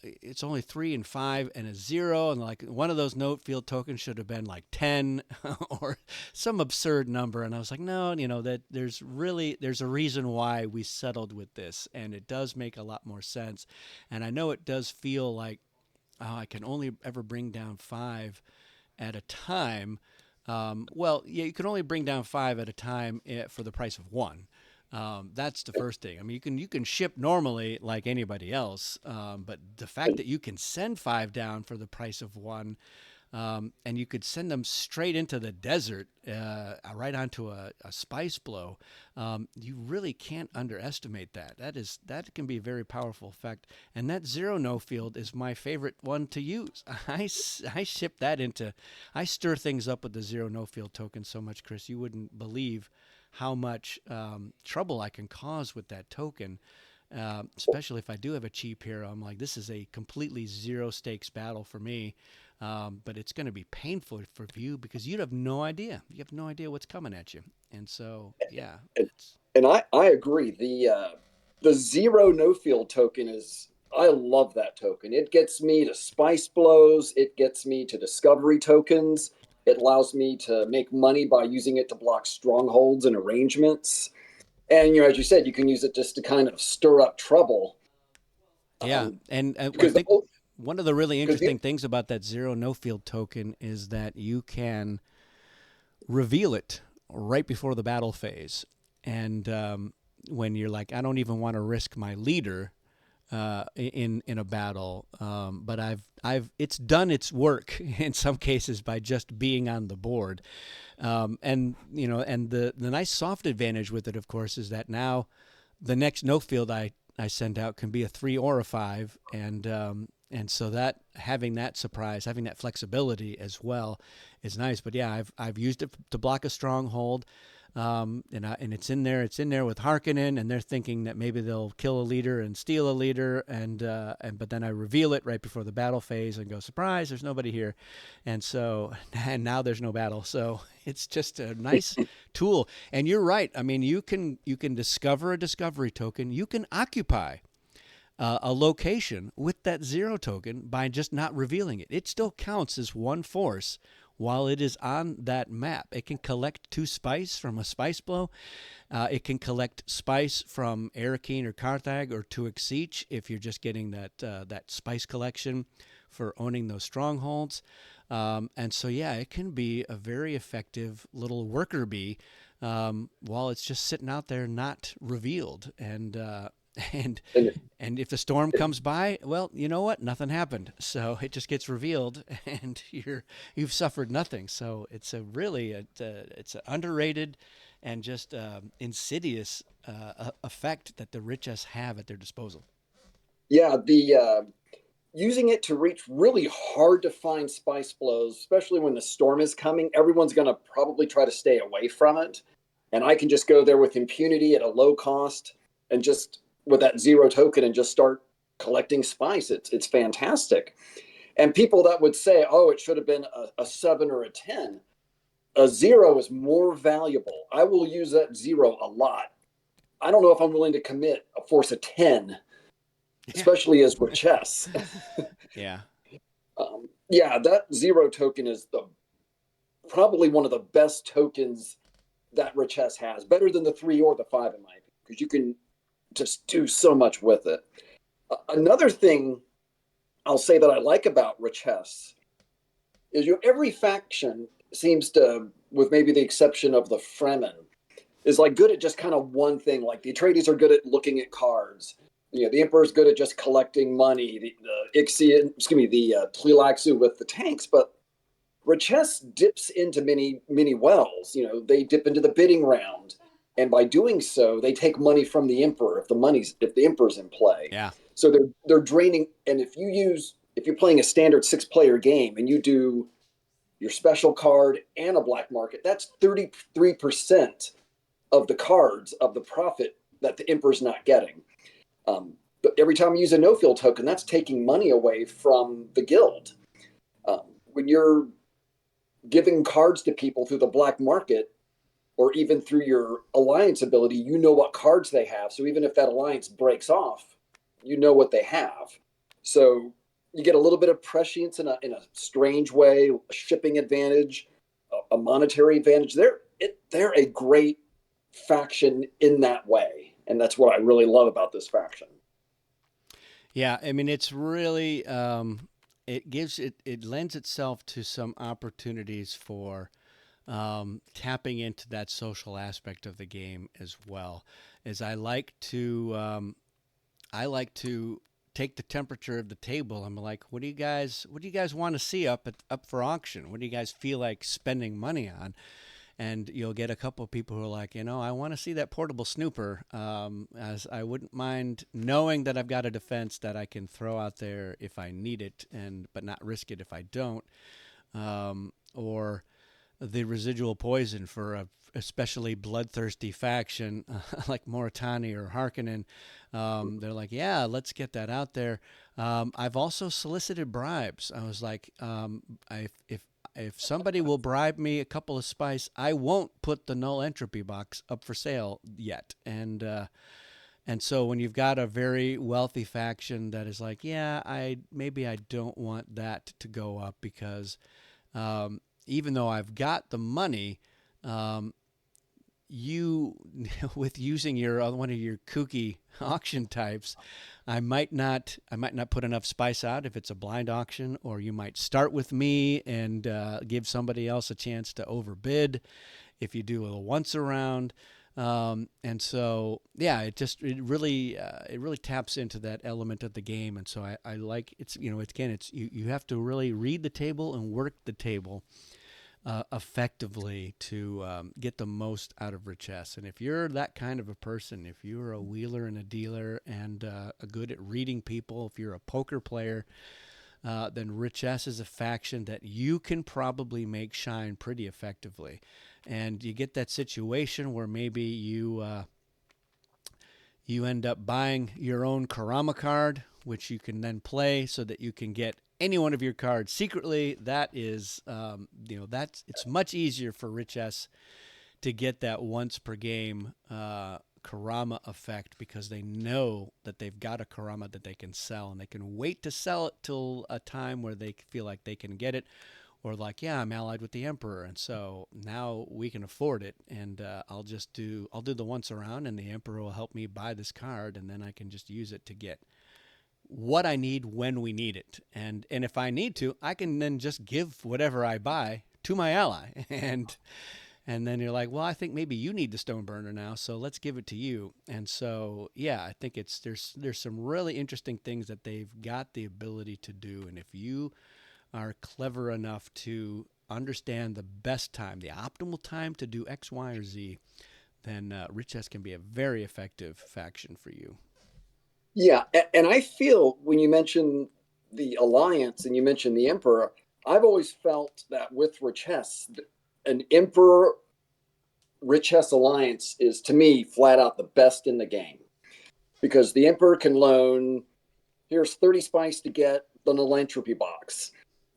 it's only 3 and 5 and a 0, and like one of those note field tokens should have been like 10 or some absurd number." And I was like, no, that there's a reason why we settled with this, and it does make a lot more sense. And I know it does feel like, oh, I can only ever bring down 5 at a time. Well, yeah, you can only bring down 5 at a time for the price of 1. That's the first thing. I mean, you can ship normally like anybody else, but the fact that you can send 5 down for the price of 1, and you could send them straight into the desert, right onto a spice blow. You really can't underestimate that. That can be a very powerful effect. And that zero no field is my favorite one to use. I ship that into, I stir things up with the zero no field token so much, Chris, you wouldn't believe how much trouble I can cause with that token. Especially if I do have a cheap hero, I'm like, this is a completely zero stakes battle for me. But it's going to be painful for you because you have no idea. You have no idea what's coming at you. And so, yeah, And, it's and I agree. The zero no field token is, I love that token. It gets me to spice blows. It gets me to discovery tokens. It allows me to make money by using it to block strongholds and arrangements. And as you said, you can use it just to kind of stir up trouble. yeah. And I Because the think whole, one of the really because the interesting things about that zero no field token is that you can reveal it right before the battle phase. And when you're like, I don't even want to risk my leader in a battle, but it's done its work in some cases by just being on the board, and and the nice soft advantage with it, of course, is that now the next no field I send out can be a 3 or a 5, and so that having that surprise, having that flexibility as well, is nice. But yeah, I've used it to block a stronghold. And it's in there. It's in there with Harkonnen, and they're thinking that maybe they'll kill a leader and steal a leader, and but then I reveal it right before the battle phase and go, surprise, there's nobody here, and now there's no battle. So it's just a nice tool. And you're right. I mean, you can discover a discovery token. You can occupy a location with that zero token by just not revealing it. It still counts as one force while it is on that map. It can collect 2 spice from a spice blow. It can collect spice from Arakeen or Carthag or Tuixiche if you're just getting that spice collection for owning those strongholds. And so, yeah, it can be a very effective little worker bee while it's just sitting out there not revealed. And and and if the storm comes by, well, you know what? Nothing happened. So it just gets revealed, and you've suffered nothing. So it's a really it's an underrated and just insidious effect that the Richesse have at their disposal. yeah, the using it to reach really hard to find spice blows, especially when the storm is coming, everyone's going to probably try to stay away from it. And I can just go there with impunity at a low cost and just with that zero token and just start collecting spice. It's fantastic. And people that would say, oh, it should have been a 7 or a 10, a zero is more valuable. I will use that zero a lot. I don't know if I'm willing to commit a force of 10, Yeah. especially as Richesse. Yeah. Yeah, that zero token is the probably one of the best tokens that Richesse has, better than the 3 or the 5 in my opinion, because you can just do so much with it. Another thing I'll say that I like about Richesse is every faction seems to, with maybe the exception of the Fremen, is like good at just kind of one thing. Like the Atreides are good at looking at cards. The Emperor's good at just collecting money. The Ixian, excuse me, the Tleilaxu with the tanks, but Richesse dips into many wells. They dip into the bidding round, and by doing so, they take money from the Emperor if the Emperor's in play. Yeah. So they're draining. And if you're playing a standard 6-player game and you do your special card and a black market, that's 33% of the cards of the profit that the Emperor's not getting. But every time you use a no-field token, that's taking money away from the guild. When you're giving cards to people through the black market or even through your alliance ability, you know what cards they have. So even if that alliance breaks off, you know what they have. So you get a little bit of prescience in a strange way, a shipping advantage, a monetary advantage. They're a great faction in that way, and that's what I really love about this faction. Yeah. I mean, it's really it lends itself to some opportunities for tapping into that social aspect of the game as well. As I like to take the temperature of the table. I'm like, what do you guys want to see up for auction? What do you guys feel like spending money on? And you'll get a couple of people who are like, I want to see that portable snooper, as I wouldn't mind knowing that I've got a defense that I can throw out there if I need it, and but not risk it if I don't. Or the residual poison for a especially bloodthirsty faction like Moritani or Harkonnen. They're like, yeah, let's get that out there. I've also solicited bribes. I was like, if somebody will bribe me a couple of spice, I won't put the null entropy box up for sale yet. And so when you've got a very wealthy faction that is like, yeah, I don't want that to go up because even though I've got the money, um, you with using your one of your kooky auction types, I might not put enough spice out if it's a blind auction, or you might start with me and give somebody else a chance to overbid if you do a once around. And so yeah, it really taps into that element of the game. And so I like it's you have to really read the table and work the table effectively to get the most out of Richesse. And if you're that kind of a person, if you're a wheeler and a dealer and good at reading people, if you're a poker player, then Richesse is a faction that you can probably make shine pretty effectively. And you get that situation where maybe you end up buying your own Karama card, which you can then play so that you can get any one of your cards secretly. That is, it's much easier for Richesse to get that once per game Karama effect because they know that they've got a Karama that they can sell, and they can wait to sell it till a time where they feel like they can get it, or like, yeah, I'm allied with the Emperor, and so now we can afford it, and I'll do the once around, and the Emperor will help me buy this card, and then I can just use it to get what I need when we need it, and if I need to, I can then just give whatever I buy to my ally, and then you're like, well, I think maybe you need the stone burner now, so let's give it to you. And so yeah, I think there's some really interesting things that they've got the ability to do, and if you are clever enough to understand the best time, the optimal time to do X, Y, or Z, then Richesse can be a very effective faction for you. Yeah, and I feel when you mention the alliance and you mention the emperor, I've always felt that with Richesse, an emperor Richesse alliance is to me flat out the best in the game because the emperor can loan, here's 30 spice to get the null entropy box.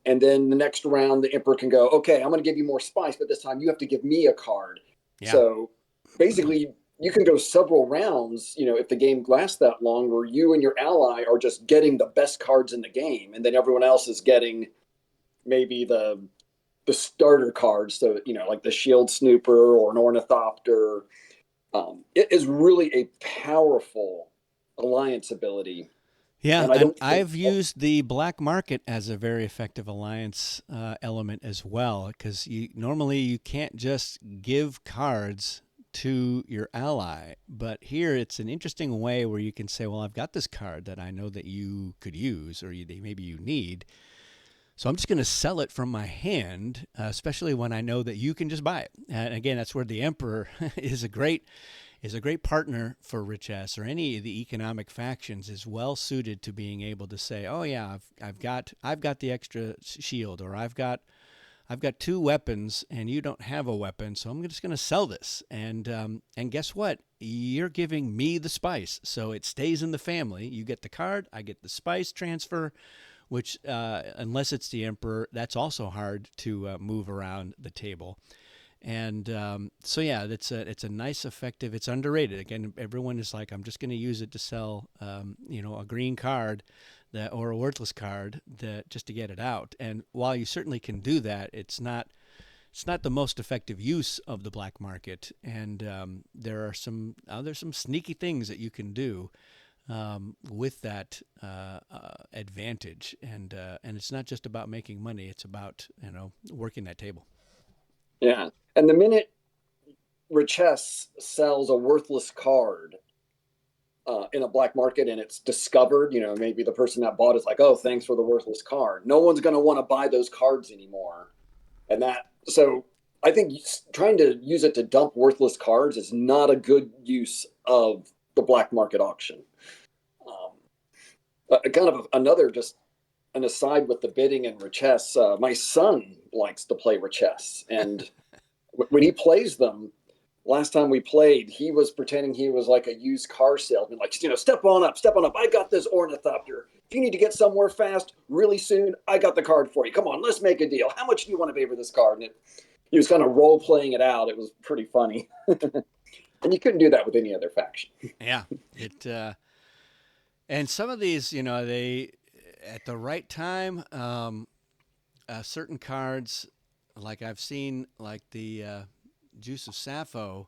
And then the next round, the emperor can go, okay, I'm going to give you more spice, but this time you have to give me a card. Yeah. So basically, you can go several rounds, if the game lasts that long, where you and your ally are just getting the best cards in the game, and then everyone else is getting maybe the starter cards, so like the shield snooper or an ornithopter. It is really a powerful alliance ability, Yeah, and I and don't think. I've used the black market as a very effective alliance element as well, because normally you can't just give cards to your ally, but here it's an interesting way where you can say, well, I've got this card that I know that you could use, or maybe you need, so I'm just going to sell it from my hand, especially when I know that you can just buy it. And again, that's where the Emperor is a great partner for Richesse, or any of the economic factions is well suited to being able to say, oh yeah, I've got the extra shield, or I've got two weapons and you don't have a weapon, so I'm just going to sell this. And guess what? You're giving me the spice, so it stays in the family. You get the card, I get the spice transfer, which unless it's the Emperor, that's also hard to move around the table. And so yeah, it's a nice, effective. It's underrated. Again, everyone is like, I'm just going to use it to sell, a green card, or a worthless card, that just to get it out. And while you certainly can do that, it's not the most effective use of the black market. And there's some sneaky things that you can do with that advantage. And it's not just about making money. It's about working that table. Yeah. And the minute Richesse sells a worthless card, in a black market and it's discovered, maybe the person that bought is like, oh, thanks for the worthless card. No one's going to want to buy those cards anymore. So I think trying to use it to dump worthless cards is not a good use of the black market auction. Kind of another, just an aside with the bidding and Richese, my son likes to play Richese. And when he plays them, last time we played, he was pretending he was like a used car salesman, like, step on up. I got this ornithopter. If you need to get somewhere fast, really soon, I got the card for you. Come on, let's make a deal. How much do you want to pay for this card? And he was kind of role playing it out. It was pretty funny. And you couldn't do that with any other faction. Yeah. And some of these, they, at the right time, certain cards, like I've seen, like the Juice of Safo,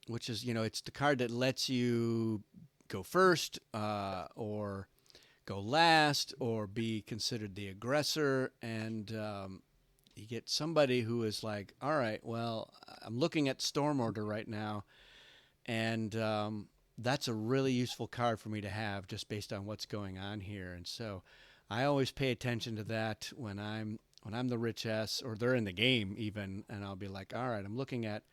which is, it's the card that lets you go first, or go last, or be considered the aggressor. And you get somebody who is like, all right, well, I'm looking at Storm Order right now, and that's a really useful card for me to have just based on what's going on here. And so I always pay attention to that when I'm the Richese, or they're in the game even, and I'll be like, all right, I'm looking at,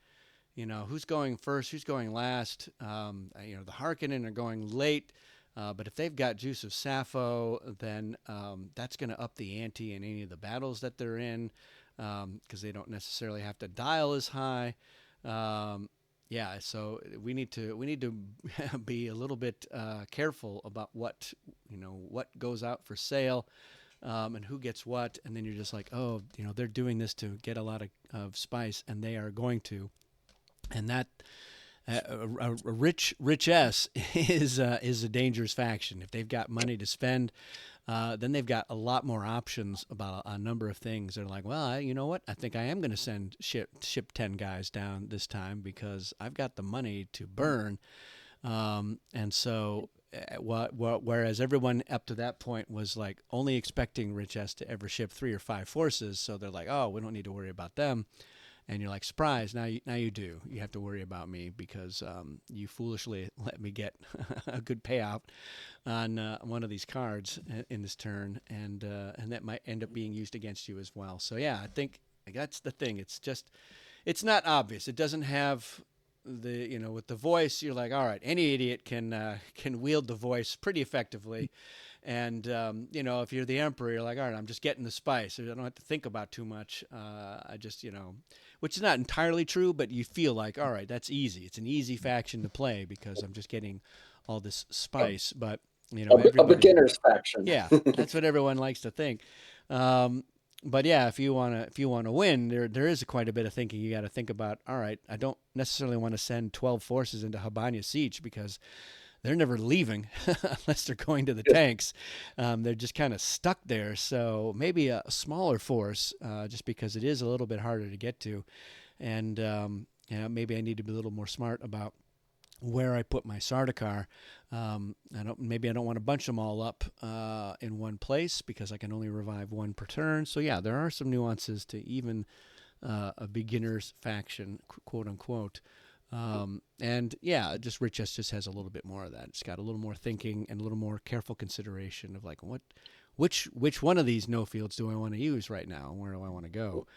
who's going first, who's going last. The Harkonnen are going late, but if they've got Juice of Safo, then that's going to up the ante in any of the battles that they're in, because they don't necessarily have to dial as high. Yeah, so we need to be a little bit careful about what goes out for sale, and who gets what, and then you're just like, oh, they're doing this to get a lot of spice, and they are going to, and that a Richese is a dangerous faction. If they've got money to spend, then they've got a lot more options about a number of things. They're like, well, you know what? I think I am going to ship 10 guys down this time because I've got the money to burn. And so, whereas everyone up to that point was like only expecting Richese to ever ship 3 or 5 forces, so they're like, oh, we don't need to worry about them. And you're like, surprise, now you do. You have to worry about me because you foolishly let me get a good payout on one of these cards in this turn, and that might end up being used against you as well. So yeah, I think that's the thing. It's not obvious. It doesn't have the, with the voice, you're like, all right, any idiot can wield the voice pretty effectively. And, if you're the emperor, you're like, all right, I'm just getting the spice. I don't have to think about too much. I just, which is not entirely true, but you feel like, all right, that's easy. It's an easy faction to play because I'm just getting all this spice. But, a beginner's faction. Yeah, that's what everyone likes to think. But yeah, if you want to win, there is quite a bit of thinking you got to think about. All right, I don't necessarily want to send 12 forces into Habanya Siege because they're never leaving unless they're going to the tanks. They're just kind of stuck there. So maybe a smaller force, just because it is a little bit harder to get to. And maybe I need to be a little more smart about where I put my Sardaukar. Maybe I don't want to bunch them all up in one place because I can only revive one per turn. So yeah, there are some nuances to even a beginner's faction, quote unquote. And yeah, just Richese just has a little bit more of that. It's got a little more thinking and a little more careful consideration of like, which one of these no fields do I want to use right now? Where do I want to go?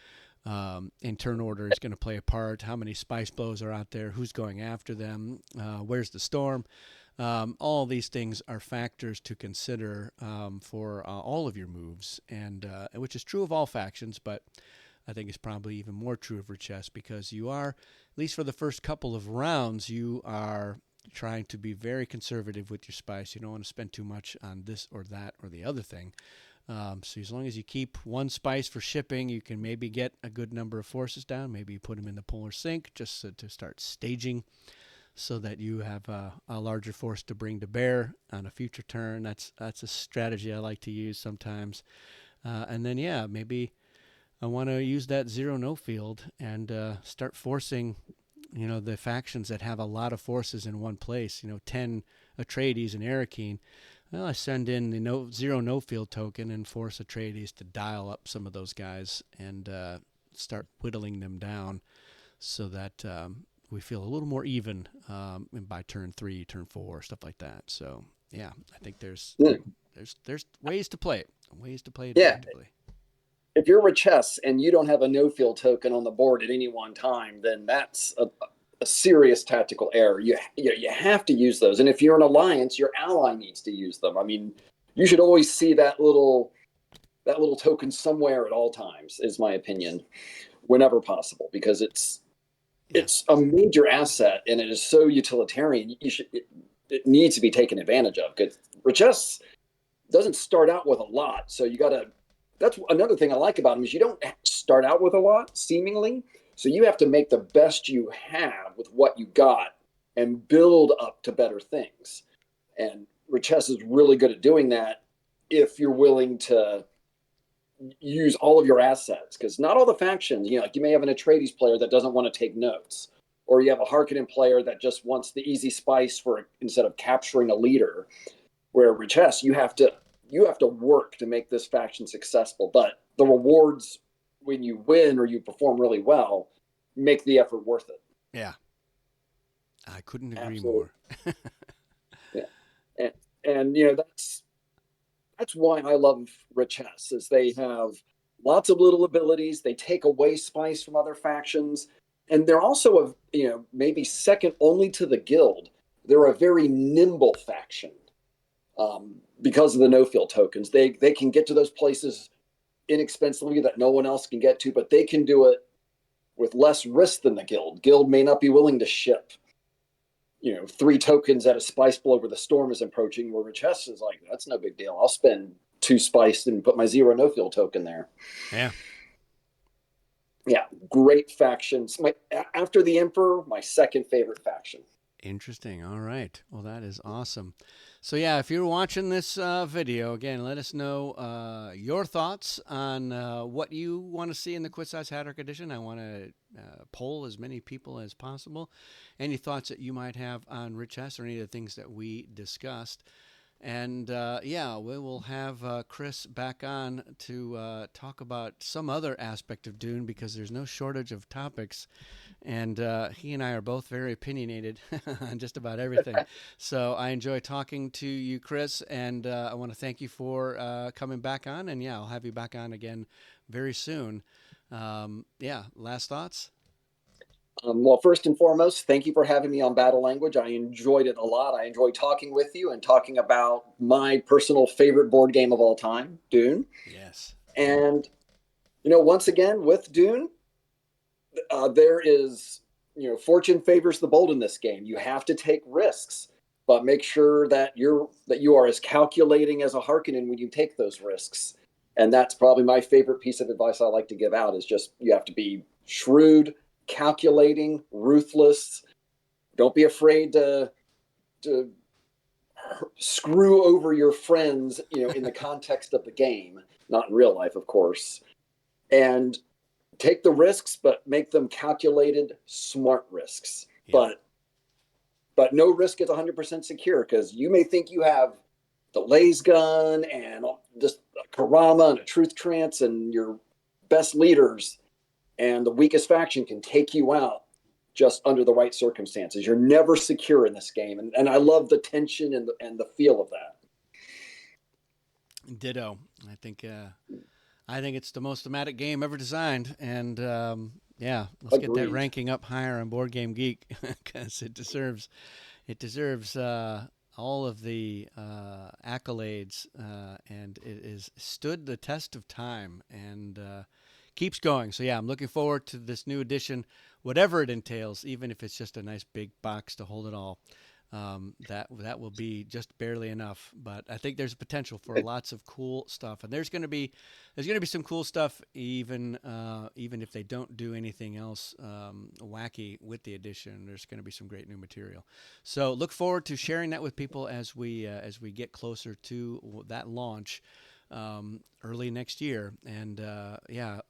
And turn order is going to play a part. How many spice blows are out there? Who's going after them? Where's the storm? All these things are factors to consider for all of your moves, and which is true of all factions, but I think it's probably even more true of Richese because you are, at least for the first couple of rounds, you are trying to be very conservative with your spice. You don't want to spend too much on this or that or the other thing. So as long as you keep one spice for shipping, you can maybe get a good number of forces down. Maybe you put them in the polar sink just to start staging so that you have a larger force to bring to bear on a future turn. That's a strategy I like to use sometimes. And then, yeah, maybe I want to use that zero no field and start forcing, the factions that have a lot of forces in one place, 10 Atreides and Arakeen. Well, I send in the zero no field token and force Atreides to dial up some of those guys and start whittling them down so that we feel a little more even by turn 3, turn 4, stuff like that. So yeah, I think Yeah. there's ways to play it Yeah. effectively. If you're Richese and you don't have a no field token on the board at any one time, then that's a serious tactical error. You have to use those, and if you're an alliance, your ally needs to use them. I mean, you should always see that little token somewhere at all times, is my opinion, whenever possible, because Yeah, it's a major asset and it is so utilitarian. It needs to be taken advantage of because Richesse doesn't start out with a lot, so you got to. That's another thing I like about him is you don't start out with a lot, seemingly. So you have to make the best you have with what you got and build up to better things. And Richesse is really good at doing that if you're willing to use all of your assets. Because not all the factions, like you may have an Atreides player that doesn't want to take notes, or you have a Harkonnen player that just wants the easy spice for instead of capturing a leader. Where Richesse, you have to work to make this faction successful, but the rewards when you win or you perform really well make the effort worth it. yeah, I couldn't agree Absolutely. more. Yeah. And that's why I love Richesse is they have lots of little abilities. They take away spice from other factions, and they're also maybe second only to the guild. They're a very nimble faction because of the no field tokens. They can get to those places inexpensively that no one else can get to, but they can do it with less risk than the guild. Guild may not be willing to ship, 3 tokens at a spice below where the storm is approaching, where Richesse is like, that's no big deal. I'll spend 2 spice and put my 0 no field token there. Yeah. Yeah, great factions. After the Emperor, my second favorite faction. Interesting. All right. Well, that is awesome. So, yeah, if you're watching this video, again, let us know your thoughts on what you want to see in the Kwisatz Haderach edition. I want to poll as many people as possible. Any thoughts that you might have on Richesse or any of the things that we discussed. And yeah, we will have Chris back on to talk about some other aspect of Dune because there's no shortage of topics. And he and I are both very opinionated on just about everything. So I enjoy talking to you, Chris, and I want to thank you for coming back on. And yeah, I'll have you back on again very soon. Yeah, last thoughts? Well, first and foremost, thank you for having me on Battle Language. I enjoyed it a lot. I enjoyed talking with you and talking about my personal favorite board game of all time, Dune. Yes. And, once again, with Dune, there is, fortune favors the bold in this game. You have to take risks, but make sure that you are as calculating as a Harkonnen when you take those risks. And that's probably my favorite piece of advice I like to give out is just you have to be shrewd, calculating, ruthless. Don't be afraid to screw over your friends, in the context of the game, not in real life, of course. And take the risks, but make them calculated, smart risks. Yeah. But no risk is 100% secure because you may think you have the laser gun and just a Karama and a truth trance and your best leaders, and the weakest faction can take you out just under the right circumstances. You're never secure in this game, and I love the tension and the feel of that. Ditto. I think it's the most thematic game ever designed, and yeah, let's get that Agreed. ranking up higher on Board Game Geek because it deserves all of the accolades, and it has stood the test of time and keeps going. So yeah, I'm looking forward to this new edition, whatever it entails, even if it's just a nice big box to hold it all. That will be just barely enough, but I think there's potential for lots of cool stuff, and there's gonna be some cool stuff even if they don't do anything else wacky with the edition. There's gonna be some great new material. So look forward to sharing that with people as we get closer to that launch early next year. And yeah,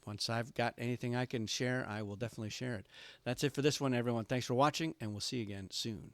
once I've got anything I can share, I will definitely share it. That's it for this one, everyone. Thanks for watching, and we'll see you again soon.